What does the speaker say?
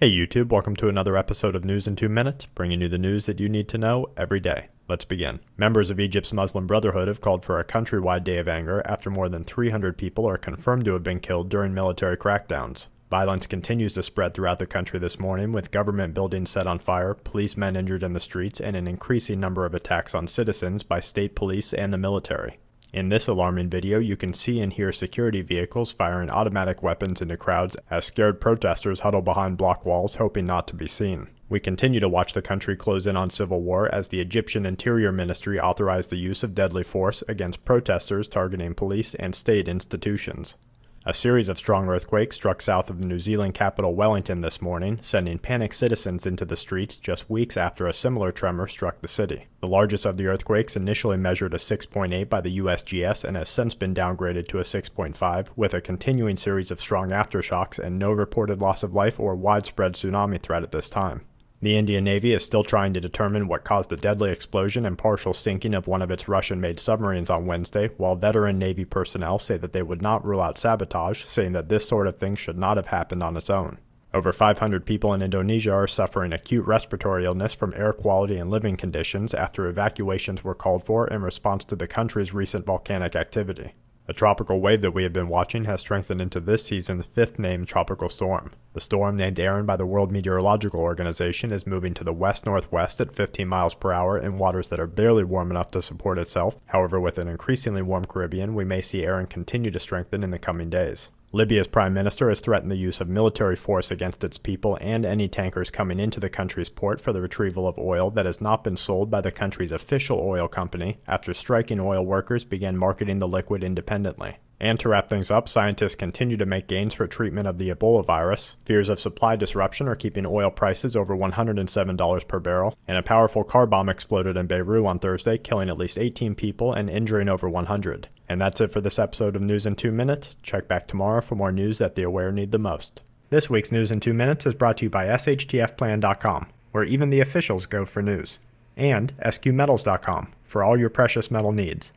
Hey YouTube, welcome to another episode of News in 2 Minutes, bringing you the news that you need to know every day. Let's begin. Members of Egypt's Muslim Brotherhood have called for a countrywide day of anger after more than 300 people are confirmed to have been killed during military crackdowns. Violence continues to spread throughout the country this morning, with government buildings set on fire, policemen injured in the streets, and an increasing number of attacks on citizens by state police and the military. In this alarming video, you can see and hear security vehicles firing automatic weapons into crowds as scared protesters huddle behind block walls hoping not to be seen. We continue to watch the country close in on civil war as the Egyptian Interior Ministry authorized the use of deadly force against protesters targeting police and state institutions. A series of strong earthquakes struck south of the New Zealand capital Wellington this morning, sending panicked citizens into the streets just weeks after a similar tremor struck the city. The largest of the earthquakes initially measured a 6.8 by the USGS and has since been downgraded to a 6.5, with a continuing series of strong aftershocks and no reported loss of life or widespread tsunami threat at this time. The Indian Navy is still trying to determine what caused the deadly explosion and partial sinking of one of its Russian-made submarines on Wednesday, while veteran Navy personnel say that they would not rule out sabotage, saying that this sort of thing should not have happened on its own. Over 500 people in Indonesia are suffering acute respiratory illness from air quality and living conditions after evacuations were called for in response to the country's recent volcanic activity. A tropical wave that we have been watching has strengthened into this season's fifth named tropical storm. The storm, named Aaron by the World Meteorological Organization, is moving to the west-northwest at 15 miles per hour in waters that are barely warm enough to support itself. However, with an increasingly warm Caribbean, we may see Aaron continue to strengthen in the coming days. Libya's prime minister has threatened the use of military force against its people and any tankers coming into the country's port for the retrieval of oil that has not been sold by the country's official oil company after striking oil workers began marketing the liquid independently. And to wrap things up, scientists continue to make gains for treatment of the Ebola virus. Fears of supply disruption are keeping oil prices over $107 per barrel, and a powerful car bomb exploded in Beirut on Thursday, killing at least 18 people and injuring over 100. And that's it for this episode of News in 2 Minutes. Check back tomorrow for more news that the aware need the most. This week's News in 2 Minutes is brought to you by shtfplan.com, where even the officials go for news, and sqmetals.com for all your precious metal needs.